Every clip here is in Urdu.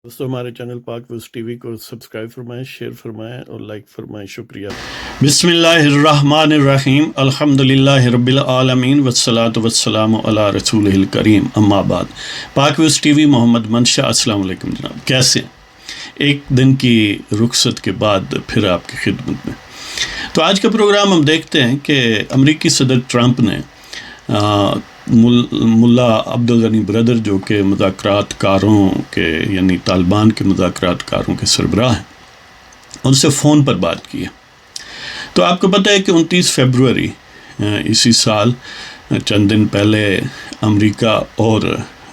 دوستوں ہمارے چینل پاک ویوز ٹی وی کو سبسکرائب فرمائیں، شیئر فرمائیں اور لائک فرمائیں، شکریہ۔ بسم اللہ الرحمن الرحیم، الحمدللہ رب العالمین والصلاة والسلام علی رسولہ الکریم، اما بعد۔ پاک ویوز ٹی وی، محمد منشا، السلام علیکم جناب، کیسے ہیں؟ ایک دن کی رخصت کے بعد پھر آپ کی خدمت میں۔ تو آج کا پروگرام ہم دیکھتے ہیں کہ امریکی صدر ٹرمپ نے ملا عبدالغنی برادر، جو کہ مذاکرات کاروں کے یعنی طالبان کے مذاکرات کاروں کے سربراہ ہیں، ان سے فون پر بات کی ہے۔ تو آپ کو پتہ ہے کہ 29 فروری اسی سال، چند دن پہلے، امریکہ اور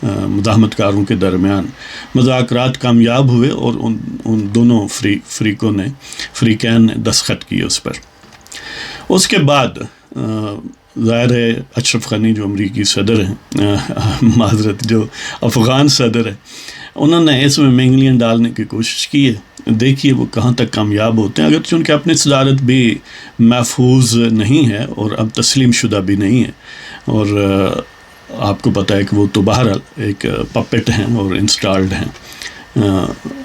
مزاحمت کاروں کے درمیان مذاکرات کامیاب ہوئے اور ان دونوں فریقین نے دستخط کیے اس پر۔ اس کے بعد ظاہر ہے اشرف غنی جو امریکی صدر ہیں، معذرت جو افغان صدر ہیں، انہوں نے اس میں مینگلیاں ڈالنے کی کوشش کی ہے۔ دیکھیے وہ کہاں تک کامیاب ہوتے ہیں، اگرچہ ان کی اپنی صدارت بھی محفوظ نہیں ہے اور اب تسلیم شدہ بھی نہیں ہے، اور آپ کو پتہ ہے کہ وہ تو بہرحال ایک پپٹ ہیں اور انسٹالڈ ہیں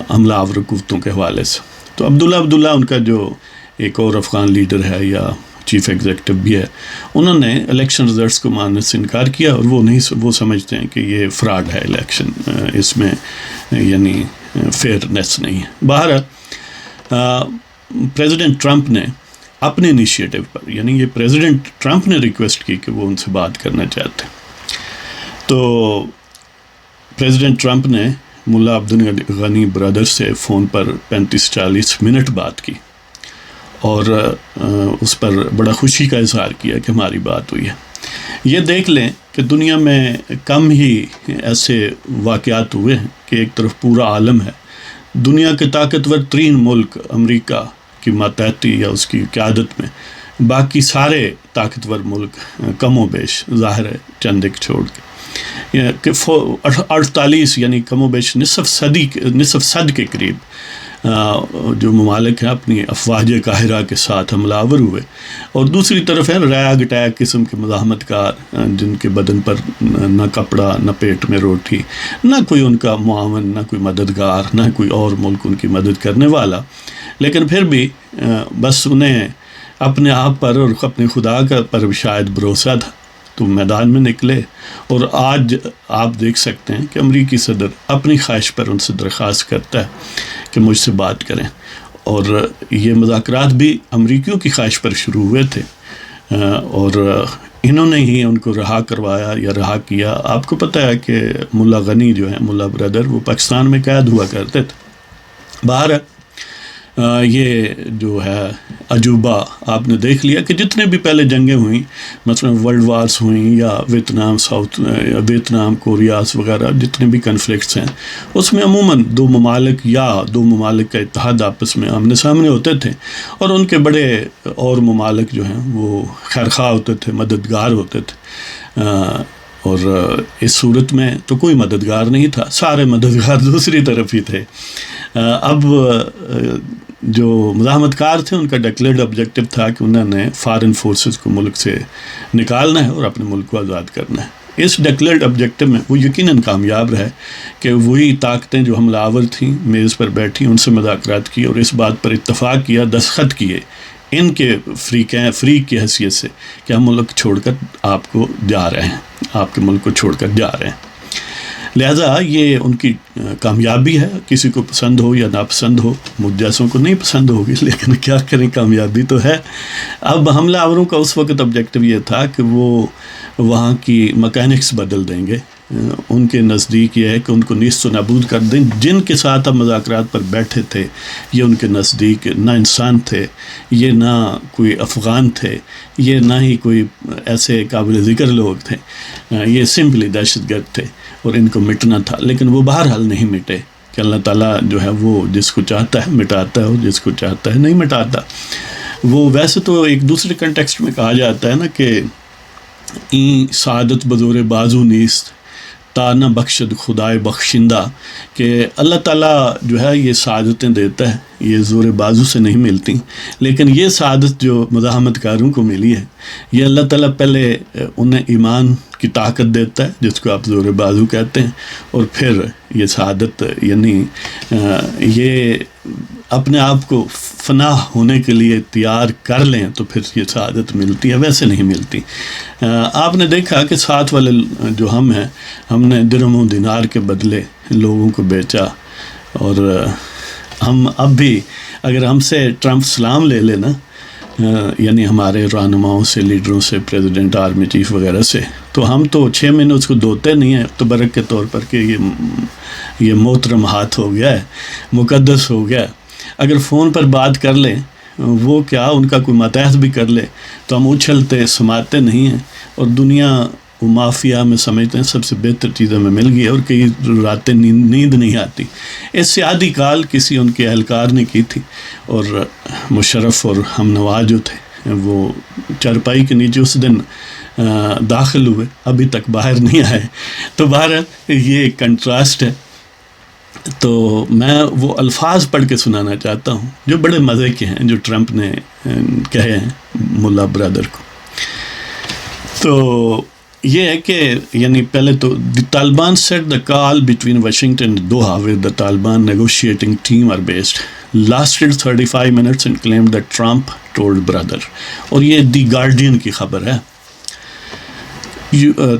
عملہ آور قوتوں کے حوالے سے۔ تو عبداللہ ان کا جو ایک اور افغان لیڈر ہے یا چیف ایگزیکٹو بھی ہے، انہوں نے الیکشن ریزلٹس کو ماننے سے انکار کیا، اور وہ سمجھتے ہیں کہ یہ فراڈ ہے الیکشن، اس میں یعنی فیئرنیس نہیں ہے۔ بہرحال پریزیڈنٹ ٹرمپ نے اپنے انیشیٹو پر، یعنی یہ پریزیڈنٹ ٹرمپ نے ریکویسٹ کی کہ وہ ان سے بات کرنا چاہتے ہیں، تو پریزیڈنٹ ٹرمپ نے ملا عبدالغنی برادر سے فون پر 35-40 منٹ بات کی، اور اس پر بڑا خوشی کا اظہار کیا کہ ہماری بات ہوئی ہے۔ یہ دیکھ لیں کہ دنیا میں کم ہی ایسے واقعات ہوئے ہیں کہ ایک طرف پورا عالم ہے، دنیا کے طاقتور ترین ملک امریکہ کی ماتحتی یا اس کی قیادت میں، باقی سارے طاقتور ملک کم و بیش، ظاہر ہے چند ایک چھوڑ کے، 48 یعنی کم و بیش نصف صد کے قریب جو ممالک ہیں اپنی افواج قاہرہ کے ساتھ حملہ آور ہوئے، اور دوسری طرف ہے ریگ اٹیک قسم کے مزاحمت کار جن کے بدن پر نہ کپڑا، نہ پیٹ میں روٹی، نہ کوئی ان کا معاون، نہ کوئی مددگار، نہ کوئی اور ملک ان کی مدد کرنے والا، لیکن پھر بھی بس انہیں اپنے آپ پر اور اپنے خدا کا پر شاید بھروسہ تھا، تو میدان میں نکلے۔ اور آج آپ دیکھ سکتے ہیں کہ امریکی صدر اپنی خواہش پر ان سے درخواست کرتا ہے کہ مجھ سے بات کریں، اور یہ مذاکرات بھی امریکیوں کی خواہش پر شروع ہوئے تھے، اور انہوں نے ہی ان کو رہا کروایا یا رہا کیا۔ آپ کو پتہ ہے کہ ملا غنی جو ہیں، ملا برادر، وہ پاکستان میں قید ہوا کرتے تھے۔ باہر یہ جو ہے عجوبہ آپ نے دیکھ لیا کہ جتنے بھی پہلے جنگیں ہوئیں، مثلا ورلڈ وارز ہوئیں یا ویتنام، کوریاز وغیرہ، جتنے بھی کنفلکٹس ہیں، اس میں عموماً دو ممالک کا اتحاد آپس میں آمنے سامنے ہوتے تھے، اور ان کے بڑے اور ممالک جو ہیں وہ خیرخواہ ہوتے تھے، مددگار ہوتے تھے، اور اس صورت میں تو کوئی مددگار نہیں تھا، سارے مددگار دوسری طرف ہی تھے۔ اب جو مزاحمت کار تھے، ان کا ڈکلیئرڈ آبجیکٹو تھا کہ انہوں نے فارن فورسز کو ملک سے نکالنا ہے اور اپنے ملک کو آزاد کرنا ہے۔ اس ڈکلیئرڈ آبجیکٹو میں وہ یقیناً کامیاب رہے کہ وہی طاقتیں جو حملہ آور تھیں میز پر بیٹھی، ان سے مذاکرات کی اور اس بات پر اتفاق کیا، دستخط کیے ان کے فریق کی حیثیت سے کہ ہم ملک چھوڑ کر آپ کو جا رہے ہیں، آپ کے ملک کو چھوڑ کر جا رہے ہیں۔ لہٰذا یہ ان کی کامیابی ہے، کسی کو پسند ہو یا ناپسند ہو، مجھ جیسوں کو نہیں پسند ہوگی، لیکن کیا کریں، کامیابی تو ہے۔ اب حملہ آوروں کا اس وقت آبجیکٹو یہ تھا کہ وہ وہاں کی مکینکس بدل دیں گے، ان کے نزدیک یہ ہے کہ ان کو نیست و نابود کر دیں۔ جن کے ساتھ اب مذاکرات پر بیٹھے تھے، یہ ان کے نزدیک نہ انسان تھے، یہ نہ کوئی افغان تھے، یہ نہ ہی کوئی ایسے قابل ذکر لوگ تھے، یہ سمپلی دہشت گرد تھے، اور ان کو مٹنا تھا، لیکن وہ بہرحال نہیں مٹے، کہ اللہ تعالیٰ جو ہے وہ جس کو چاہتا ہے مٹاتا ہے، اور جس کو چاہتا ہے نہیں مٹاتا۔ وہ ویسے تو ایک دوسرے کنٹیکسٹ میں کہا جاتا ہے نا کہ این سعادت بزور بازو نیست تا نہ بخشد خدائے بخشندہ، کہ اللہ تعالیٰ جو ہے یہ سعادتیں دیتا ہے، یہ زور بازو سے نہیں ملتی، لیکن یہ سعادت جو مزاحمت کاروں کو ملی ہے، یہ اللہ تعالیٰ پہلے انہیں ایمان کی طاقت دیتا ہے جس کو آپ زور بازو کہتے ہیں، اور پھر یہ سعادت یعنی یہ اپنے آپ کو فنا ہونے کے لیے تیار کر لیں تو پھر یہ سعادت ملتی ہے، ویسے نہیں ملتی۔ آپ نے دیکھا کہ ساتھ والے جو ہم ہیں، ہم نے درہم و دینار کے بدلے لوگوں کو بیچا، اور ہم اب بھی اگر ہم سے ٹرمپ سلام لے لینا، یعنی ہمارے رہنماؤں سے، لیڈروں سے، پریزیڈنٹ، آرمی چیف وغیرہ سے، تو ہم تو 6 مہینے اس کو دھوتے نہیں ہیں تبرک کے طور پر کہ یہ محترم ہاتھ ہو گیا ہے، مقدس ہو گیا ہے۔ اگر فون پر بات کر لیں، وہ کیا ان کا کوئی ماتحت بھی کر لے تو ہم اچھلتے سماتے نہیں ہیں، اور دنیا و مافیا میں سمجھتے ہیں سب سے بہتر چیزیں ہمیں مل گئی، اور کئی راتیں نیند نہیں آتی۔ اس سے آدھی کال کسی ان کے اہلکار نے کی تھی، اور مشرف اور ہم نوا جو تھے وہ چارپائی کے نیچے اس دن داخل ہوئے، ابھی تک باہر نہیں آئے۔ تو بہرحال یہ ایک کنٹراسٹ ہے۔ تو میں وہ الفاظ پڑھ کے سنانا چاہتا ہوں جو بڑے مزے کے ہیں، جو ٹرمپ نے کہے ہیں ملا برادر کو۔ تو یہ ہے کہ یعنی پہلے تو Taliban said the call between Washington and Doha where the Taliban negotiating team are based lasted 35 minutes and claim that Trump told Baradar, اور یہ دی گارڈین کی خبر ہے۔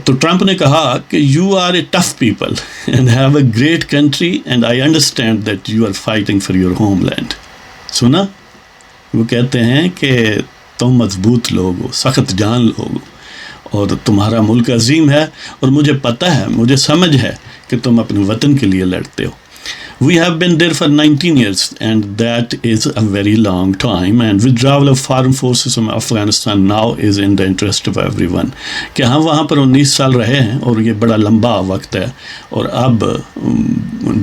تو ٹرمپ نے کہا کہ you are a tough people and have a great country and I understand that you are fighting for your homeland. سنا، وہ کہتے ہیں کہ تم مضبوط لوگ ہو، سخت جان لوگ ہو، اور تمہارا ملک عظیم ہے، اور مجھے پتہ ہے، مجھے سمجھ ہے کہ تم اپنے وطن کے لیے لڑتے ہو۔ We have been there for 19 years and that is a very long time, and withdrawal of foreign forces from Afghanistan now is in the interest of everyone۔ کہ ہم وہاں پر 19 سال رہے ہیں، اور یہ بڑا لمبا وقت ہے، اور اب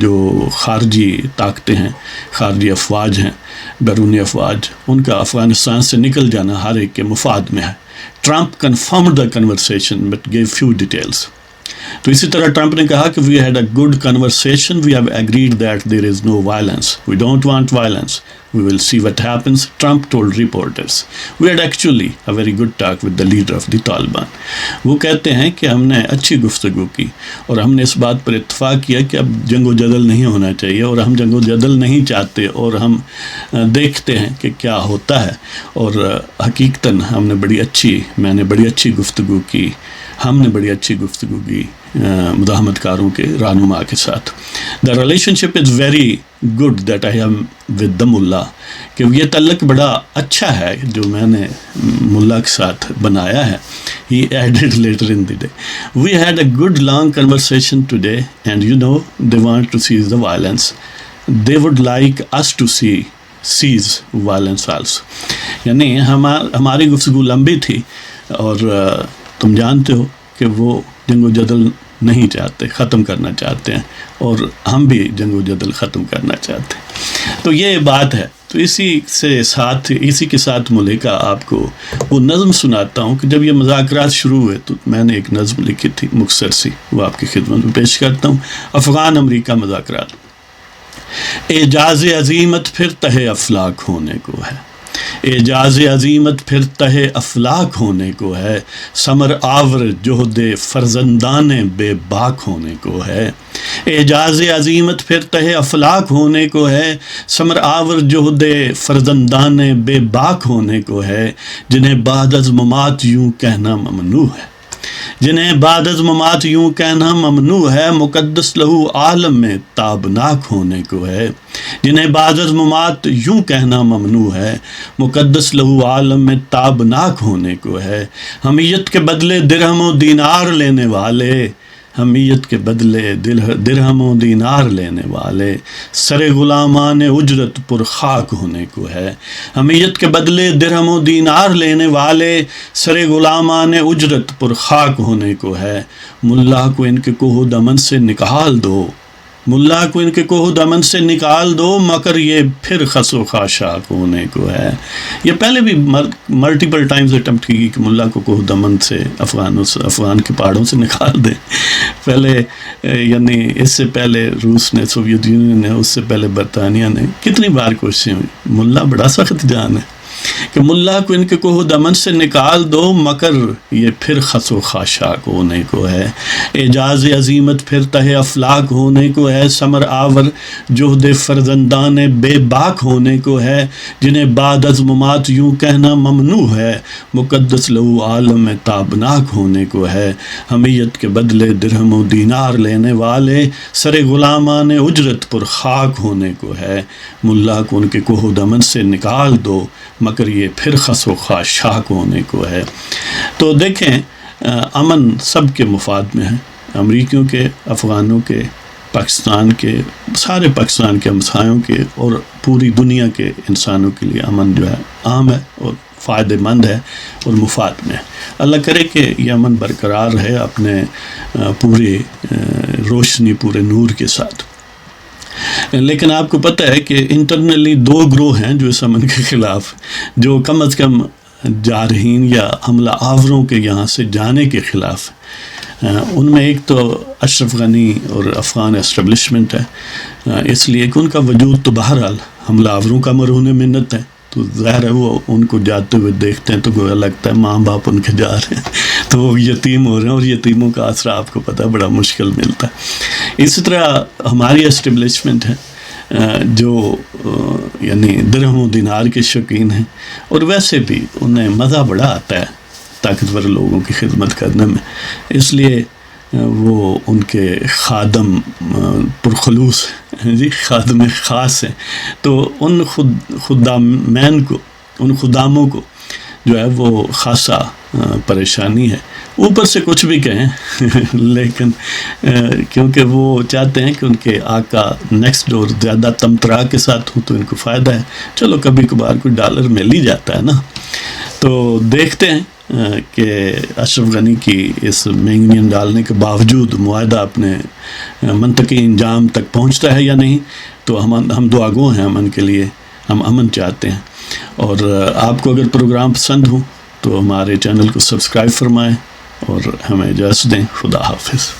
جو خارجی طاقتیں ہیں، خارجی افواج ہیں، بیرونی افواج، ان کا افغانستان سے نکل جانا ہر ایک کے مفاد میں ہے۔ Trump confirmed the conversation but gave few details۔ تو اسی طرح ٹرمپ نے کہا کہ we had a good conversation, we have agreed that there is no violence, we don't want violence, we will see what happens, Trump told reporters. We had actually a very good talk with the leader of the Taliban. وہ کہتے ہیں کہ ہم نے اچھی گفتگو کی، اور ہم نے اس بات پر اتفاق کیا کہ اب جنگ و جدل نہیں ہونا چاہیے، اور ہم جنگ و جدل نہیں چاہتے، اور ہم دیکھتے ہیں کہ کیا ہوتا ہے، اور حقیقتاً میں نے بڑی اچھی گفتگو کی، ہم نے بڑی اچھی گفتگو کی مزاحمت کاروں کے رہنما کے ساتھ۔ The relation ship is very good that I am with the ملا، کہ یہ تعلق بڑا اچھا ہے جو میں نے ملا کے ساتھ بنایا ہے۔ He added later in the day, we had a good long conversation today and you know they want to cease the violence, they would like us to cease violence also. یعنی ہماری گفتگو لمبی تھی، اور تم جانتے ہو کہ وہ جنگ و جدل نہیں چاہتے، ختم کرنا چاہتے ہیں، اور ہم بھی جنگ و جدل ختم کرنا چاہتے ہیں۔ تو یہ بات ہے۔ تو اسی کے ساتھ ملکہ آپ کو وہ نظم سناتا ہوں کہ جب یہ مذاکرات شروع ہوئے تو میں نے ایک نظم لکھی تھی مختصر سی، وہ آپ کی خدمت میں پیش کرتا ہوں۔ افغان امریکہ مذاکرات۔ اعجاز عظیمت پھر تہ افلاک ہونے کو ہے، اعجاز عظیمت پھر تہ افلاک ہونے کو ہے، ثمر آور جہد فرزندان بے باک ہونے کو ہے۔ اعجاز عظیمت پھر تہ افلاک ہونے کو ہے، ثمر آور جہد فرزندان بے باک ہونے کو ہے، جنہیں بعد از ممات یوں کہنا ممنوع ہے، جنہیں بعد از ممات یوں کہنا ممنوع ہے، مقدس لہو عالم میں تابناک ہونے کو ہے، جنہیں بعد از ممات یوں کہنا ممنوع ہے، مقدس لہو عالم میں تابناک ہونے کو ہے۔ حمیت کے بدلے درہم و دینار لینے والے، حمیت کے بدلے درہم و دینار لینے والے، سر غلامان اجرت پر خاک ہونے کو ہے۔ حمیت کے بدلے درہم و دینار لینے والے، سر غلامان اجرت پر خاک ہونے کو ہے۔ ملا کو ان کے کوہ دمن سے نکال دو، ملا کو ان کے کوہ دمن سے نکال دو، مگر یہ پھر خس و خاشاک ہونے کو ہے۔ یہ پہلے بھی ملٹیپل ٹائمز اٹمپٹ کی کہ ملا کو کوہ دمن سے افغان کے پہاڑوں سے نکال دیں۔ پہلے یعنی اس سے پہلے روس نے، سوویت یونین نے، اس سے پہلے برطانیہ نے کتنی بار کوششیں ہوئی۔ ملا بڑا سخت جان ہے کہ ملا کو ان کے کوہ دمن سے نکال دو، مگر یہ پھر خس و خاشاک ہونے کو ہے۔ اعجاز عظیمت پھر تہ افلاک ہونے کو ہے، ثمر آور جہد فرزندان بے باک ہونے کو ہے، جنہیں بعد از ممات یوں کہنا ممنوع ہے، مقدس لہو عالم تابناک ہونے کو ہے۔ حمیت کے بدلے درہم و دینار لینے والے، سر غلامان اجرت پر خاک ہونے کو ہے۔ ملا کو ان کے کوہ دمن سے نکال دو، مگر یہ پھر خس و خاشاک ہونے کو ہے۔ تو دیکھیں امن سب کے مفاد میں ہے، امریکیوں کے، افغانوں کے، پاکستان کے، سارے پاکستان کے ہمسایوں کے، اور پوری دنیا کے انسانوں کے لیے امن جو ہے عام ہے اور فائدہ مند ہے اور مفاد میں ہے۔ اللہ کرے کہ یہ امن برقرار رہے اپنے پورے روشنی، پورے نور کے ساتھ۔ لیکن آپ کو پتہ ہے کہ انٹرنلی دو گروہ ہیں جو اس امن کے خلاف، جو کم از کم جارحین یا حملہ آوروں کے یہاں سے جانے کے خلاف۔ ان میں ایک تو اشرف غنی اور افغان اسٹیبلشمنٹ ہے، اس لیے کہ ان کا وجود تو بہرحال حملہ آوروں کا مرہون منت ہے، تو ظاہر ہے وہ ان کو جاتے ہوئے دیکھتے ہیں تو گویا لگتا ہے ماں باپ ان کے جا رہے ہیں، تو وہ یتیم ہو رہے ہیں، اور یتیموں کا آسرا آپ کو پتہ ہے بڑا مشکل ملتا ہے۔ اسی طرح ہماری اسٹیبلشمنٹ ہے جو یعنی درہم و دینار کے شوقین ہیں، اور ویسے بھی انہیں مزہ بڑا آتا ہے طاقتور لوگوں کی خدمت کرنے میں، اس لیے وہ ان کے خادم پرخلوص ہیں جی، خادم خاص ہیں، تو ان خدامین کو، ان خداموں کو جو ہے وہ خاصا پریشانی ہے۔ اوپر سے کچھ بھی کہیں لیکن کیونکہ وہ چاہتے ہیں کہ ان کے آقا نیکسٹ ڈور زیادہ تمترا کے ساتھ ہوں تو ان کو فائدہ ہے، چلو کبھی کبھار کوئی ڈالر مل ہی جاتا ہے نا۔ تو دیکھتے ہیں کہ اشرف غنی کی اس مینگنین ڈالنے کے باوجود معاہدہ اپنے منطقی انجام تک پہنچتا ہے یا نہیں۔ تو ہم دعا گو ہیں امن کے لیے، ہم امن چاہتے ہیں۔ اور آپ کو اگر پروگرام پسند ہو تو ہمارے چینل کو سبسکرائب فرمائیں اور ہمیں اجازت دیں۔ خدا حافظ۔